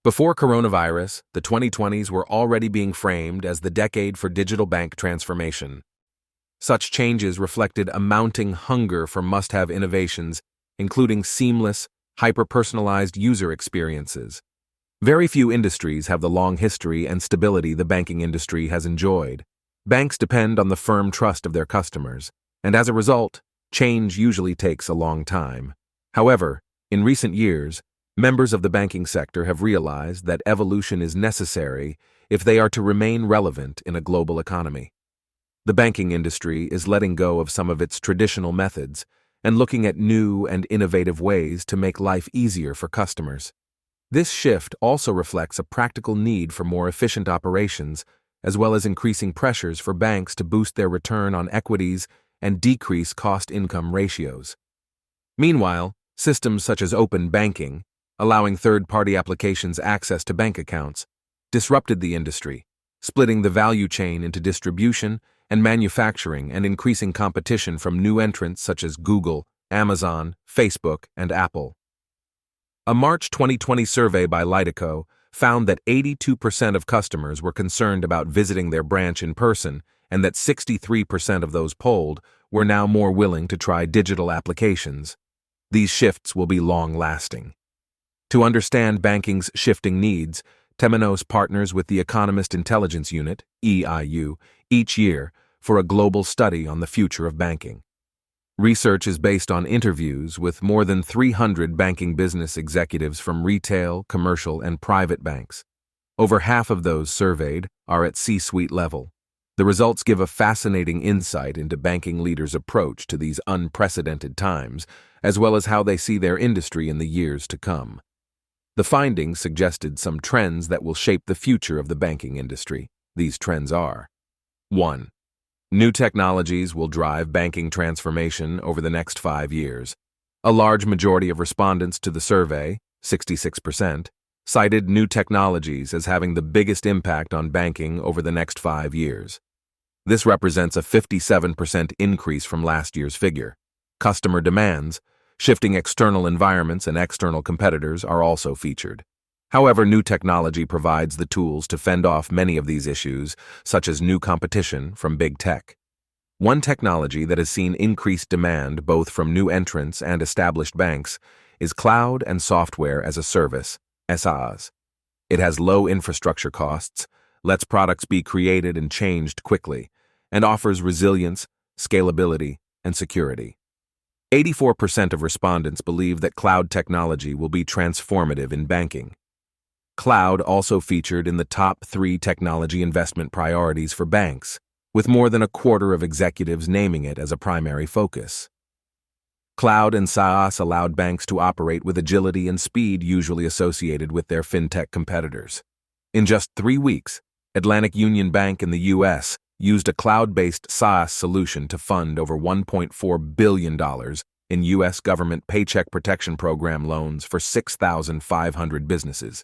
Before coronavirus, the 2020s were already being framed as the decade for digital bank transformation. Such changes reflected a mounting hunger for must-have innovations, including seamless, hyper-personalized user experiences. Very few industries have the long history and stability the banking industry has enjoyed. Banks depend on the firm trust of their customers, and as a result, change usually takes a long time. However, in recent years, members of the banking sector have realized that evolution is necessary if they are to remain relevant in a global economy. The banking industry is letting go of some of its traditional methods and looking at new and innovative ways to make life easier for customers. This shift also reflects a practical need for more efficient operations, as well as increasing pressures for banks to boost their return on equities and decrease cost-income ratios. Meanwhile, systems such as open banking, allowing third-party applications access to bank accounts, disrupted the industry, splitting the value chain into distribution and manufacturing and increasing competition from new entrants such as Google, Amazon, Facebook, and Apple. A March 2020 survey by Lytico found that 82% of customers were concerned about visiting their branch in person and that 63% of those polled were now more willing to try digital applications. These shifts will be long-lasting. To understand banking's shifting needs, Temenos partners with the Economist Intelligence Unit, EIU, each year for a global study on the future of banking. Research is based on interviews with more than 300 banking business executives from retail, commercial, and private banks. Over half of those surveyed are at C-suite level. The results give a fascinating insight into banking leaders' approach to these unprecedented times, as well as how they see their industry in the years to come. The findings suggested some trends that will shape the future of the banking industry. These trends are: 1. New technologies will drive banking transformation over the next 5 years. A large majority of respondents to the survey, 66%, cited new technologies as having the biggest impact on banking over the next 5 years. This represents a 57% increase from last year's figure. Customer demands, shifting external environments and external competitors are also featured. However, new technology provides the tools to fend off many of these issues, such as new competition from big tech. One technology that has seen increased demand both from new entrants and established banks is cloud and software as a service, SaaS. It has low infrastructure costs, lets products be created and changed quickly, and offers resilience, scalability, and security. 84% of respondents believe that cloud technology will be transformative in banking. Cloud also featured in the top 3 technology investment priorities for banks, with more than a quarter of executives naming it as a primary focus. Cloud and SaaS allowed banks to operate with agility and speed usually associated with their fintech competitors. In just 3 weeks, Atlantic Union Bank in the U.S. used a cloud-based SaaS solution to fund over $1.4 billion in U.S. government Paycheck Protection Program loans for 6,500 businesses.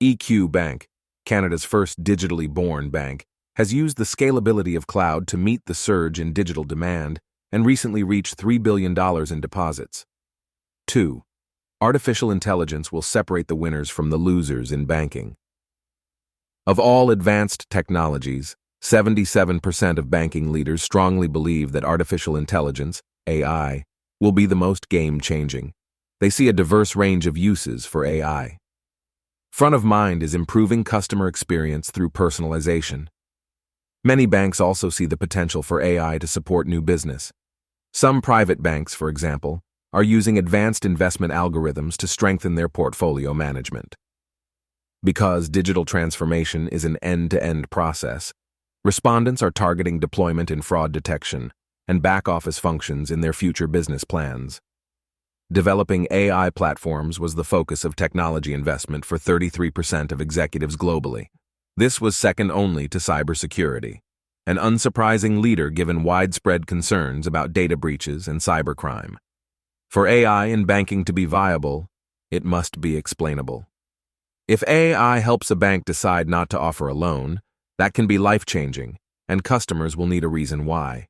EQ Bank, Canada's first digitally born bank, has used the scalability of cloud to meet the surge in digital demand and recently reached $3 billion in deposits. 2. Artificial intelligence will separate the winners from the losers in banking. Of all advanced technologies, 77% of banking leaders strongly believe that artificial intelligence, AI, will be the most game-changing. They see a diverse range of uses for AI. Front of mind is improving customer experience through personalization. Many banks also see the potential for AI to support new business. Some private banks, for example, are using advanced investment algorithms to strengthen their portfolio management. Because digital transformation is an end-to-end process, respondents are targeting deployment in fraud detection and back-office functions in their future business plans. Developing AI platforms was the focus of technology investment for 33% of executives globally. This was second only to cybersecurity, an unsurprising leader given widespread concerns about data breaches and cybercrime. For AI in banking to be viable, it must be explainable. If AI helps a bank decide not to offer a loan, that can be life-changing, and customers will need a reason why.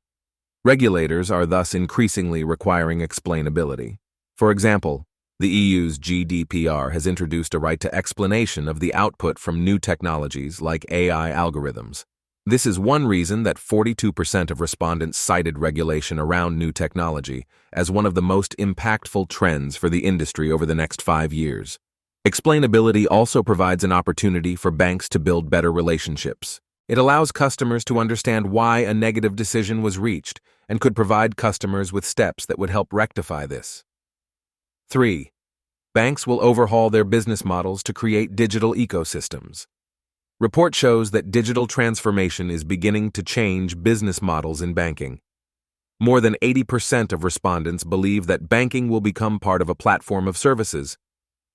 Regulators are thus increasingly requiring explainability. For example, The EU's GDPR has introduced a right to explanation of the output from new technologies like AI algorithms. This is one reason that 42% of respondents cited regulation around new technology as one of the most impactful trends for the industry over the next 5 years. Explainability also provides an opportunity for banks to build better relationships. It allows customers to understand why a negative decision was reached and could provide customers with steps that would help rectify this. 3. Banks will overhaul their business models to create digital ecosystems. Report shows that digital transformation is beginning to change business models in banking. More than 80% of respondents believe that banking will become part of a platform of services,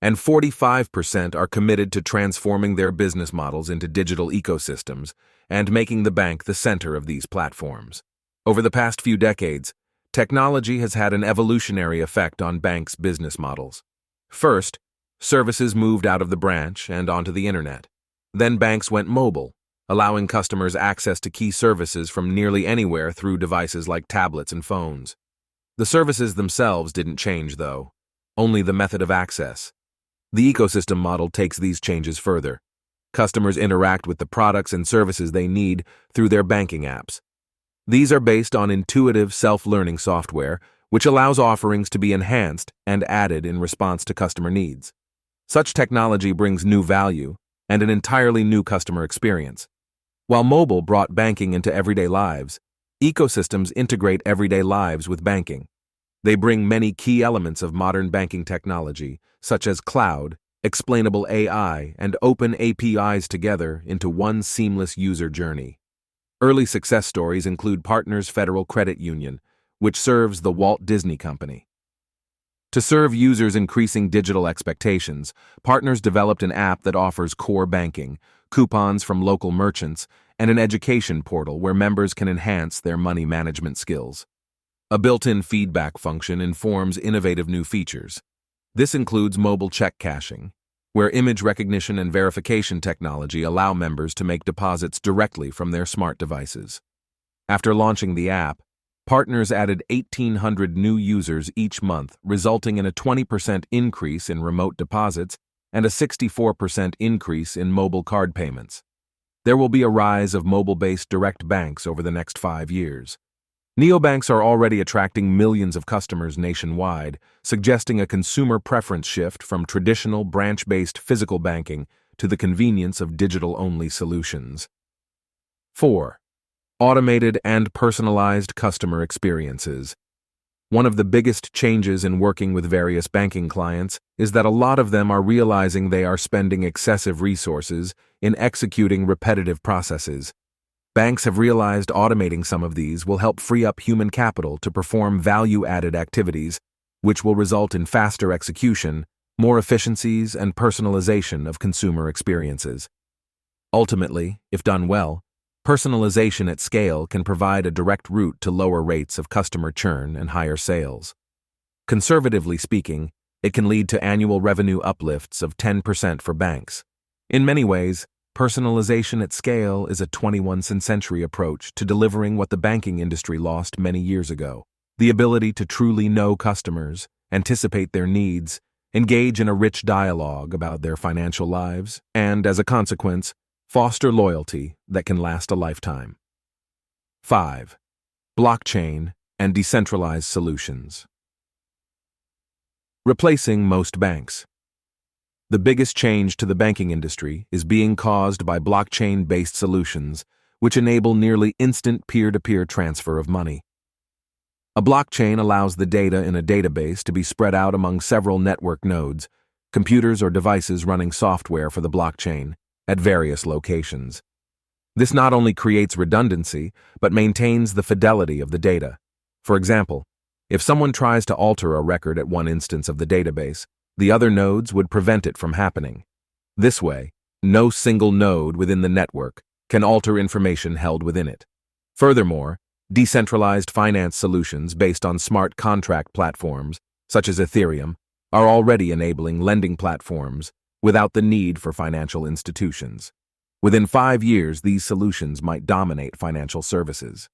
and 45% are committed to transforming their business models into digital ecosystems and making the bank the center of these platforms. Over the past few decades, technology has had an evolutionary effect on banks' business models. First, services moved out of the branch and onto the internet. Then banks went mobile, allowing customers access to key services from nearly anywhere through devices like tablets and phones. The services themselves didn't change, though, only the method of access. The ecosystem model takes these changes further. Customers interact with the products and services they need through their banking apps. These are based on intuitive self-learning software, which allows offerings to be enhanced and added in response to customer needs. Such technology brings new value and an entirely new customer experience. While mobile brought banking into everyday lives, ecosystems integrate everyday lives with banking. They bring many key elements of modern banking technology, such as cloud, explainable AI, and open APIs together into one seamless user journey. Early success stories include Partners Federal Credit Union, which serves the Walt Disney Company. To serve users' increasing digital expectations, Partners developed an app that offers core banking, coupons from local merchants, and an education portal where members can enhance their money management skills. A built-in feedback function informs innovative new features. This includes mobile check cashing, where image recognition and verification technology allow members to make deposits directly from their smart devices. After launching the app, Partners added 1,800 new users each month, resulting in a 20% increase in remote deposits and a 64% increase in mobile card payments. There will be a rise of mobile-based direct banks over the next 5 years. Neobanks are already attracting millions of customers nationwide, suggesting a consumer preference shift from traditional branch-based physical banking to the convenience of digital-only solutions. 4. Automated and personalized customer experiences. One of the biggest changes in working with various banking clients is that a lot of them are realizing they are spending excessive resources in executing repetitive processes. Banks have realized automating some of these will help free up human capital to perform value-added activities, which will result in faster execution, more efficiencies, and personalization of consumer experiences. Ultimately, if done well, personalization at scale can provide a direct route to lower rates of customer churn and higher sales. Conservatively speaking, it can lead to annual revenue uplifts of 10% for banks. In many ways, personalization at scale is a 21st century approach to delivering what the banking industry lost many years ago: the ability to truly know customers, anticipate their needs, engage in a rich dialogue about their financial lives, and, as a consequence, foster loyalty that can last a lifetime. 5. Blockchain and decentralized solutions. Replacing most banks. The biggest change to the banking industry is being caused by blockchain-based solutions, which enable nearly instant peer-to-peer transfer of money. A blockchain allows the data in a database to be spread out among several network nodes, computers or devices running software for the blockchain, at various locations. This not only creates redundancy, but maintains the fidelity of the data. For example, if someone tries to alter a record at one instance of the database, the other nodes would prevent it from happening. This way, no single node within the network can alter information held within it. Furthermore, decentralized finance solutions based on smart contract platforms, such as Ethereum, are already enabling lending platforms without the need for financial institutions. Within 5 years, these solutions might dominate financial services.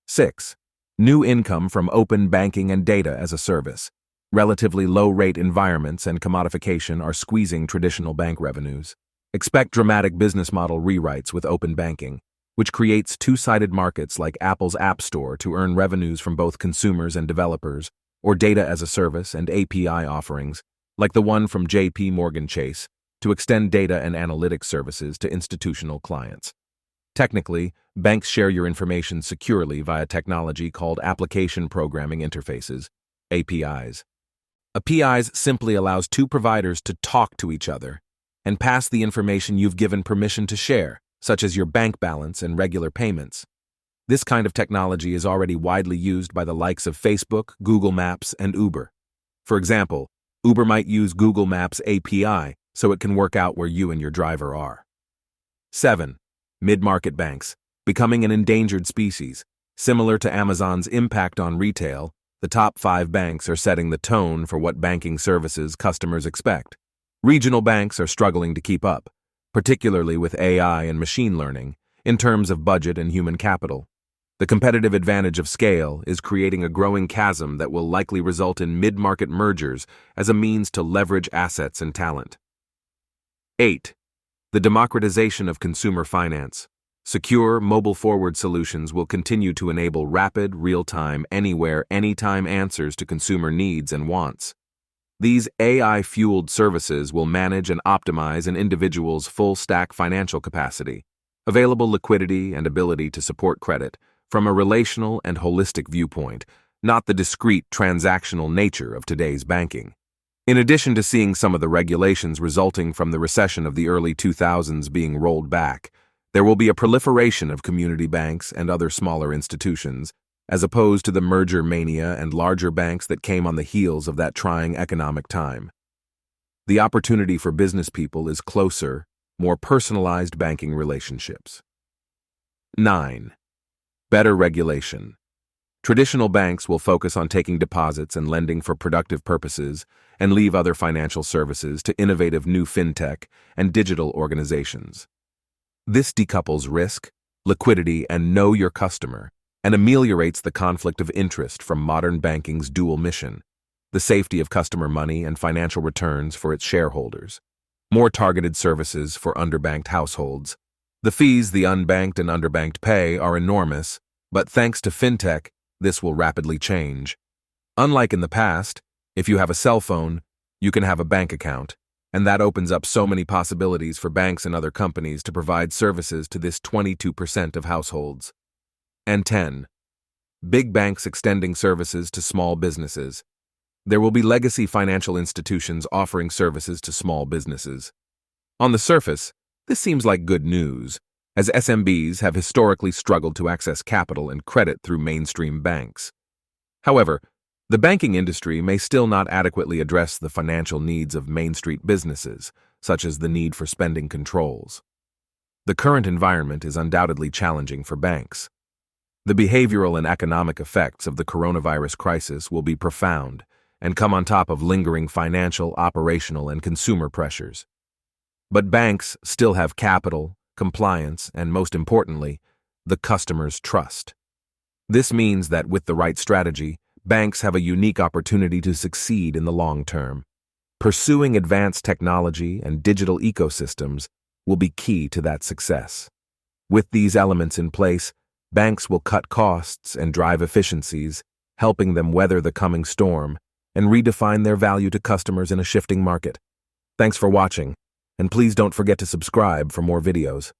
6. New income from open banking and data as a service. Relatively low-rate environments and commodification are squeezing traditional bank revenues. Expect dramatic business model rewrites with open banking, which creates two-sided markets like Apple's App Store to earn revenues from both consumers and developers, or data as a service and API offerings, like the one from J.P. Morgan Chase, to extend data and analytics services to institutional clients. Technically, banks share your information securely via technology called Application Programming Interfaces, APIs. APIs simply allows two providers to talk to each other and pass the information you've given permission to share, such as your bank balance and regular payments. This kind of technology is already widely used by the likes of Facebook, Google Maps, and Uber. For example, Uber might use Google Maps API so it can work out where you and your driver are. 7. Mid-market banks, becoming an endangered species. Similar to Amazon's impact on retail, the top 5 banks are setting the tone for what banking services customers expect. Regional banks are struggling to keep up, particularly with AI and machine learning, in terms of budget and human capital. The competitive advantage of scale is creating a growing chasm that will likely result in mid-market mergers as a means to leverage assets and talent. 8. The democratization of consumer finance. Secure, mobile-forward solutions will continue to enable rapid, real-time, anywhere, anytime answers to consumer needs and wants. These AI-fueled services will manage and optimize an individual's full-stack financial capacity, available liquidity and ability to support credit, from a relational and holistic viewpoint, not the discrete transactional nature of today's banking. In addition to seeing some of the regulations resulting from the recession of the early 2000s being rolled back, there will be a proliferation of community banks and other smaller institutions, as opposed to the merger mania and larger banks that came on the heels of that trying economic time. The opportunity for business people is closer, more personalized banking relationships. 9. Better regulation. Traditional banks will focus on taking deposits and lending for productive purposes and leave other financial services to innovative new fintech and digital organizations. This decouples risk, liquidity, and know your customer, and ameliorates the conflict of interest from modern banking's dual mission, the safety of customer money and financial returns for its shareholders. More targeted services for underbanked households. The fees the unbanked and underbanked pay are enormous, but thanks to fintech, this will rapidly change. Unlike in the past, if you have a cell phone, you can have a bank account, and that opens up so many possibilities for banks and other companies to provide services to this 22% of households. And 10. Big banks extending services to small businesses. There will be legacy financial institutions offering services to small businesses. On the surface, this seems like good news, as SMBs have historically struggled to access capital and credit through mainstream banks. However, the banking industry may still not adequately address the financial needs of Main Street businesses, such as the need for spending controls. The current environment is undoubtedly challenging for banks. The behavioral and economic effects of the coronavirus crisis will be profound and come on top of lingering financial, operational, and consumer pressures. But banks still have capital, compliance, and most importantly, the customer's trust. This means that with the right strategy, banks have a unique opportunity to succeed in the long term. Pursuing advanced technology and digital ecosystems will be key to that success. With these elements in place, banks will cut costs and drive efficiencies, helping them weather the coming storm and redefine their value to customers in a shifting market. Thanks for watching, and please don't forget to subscribe for more videos.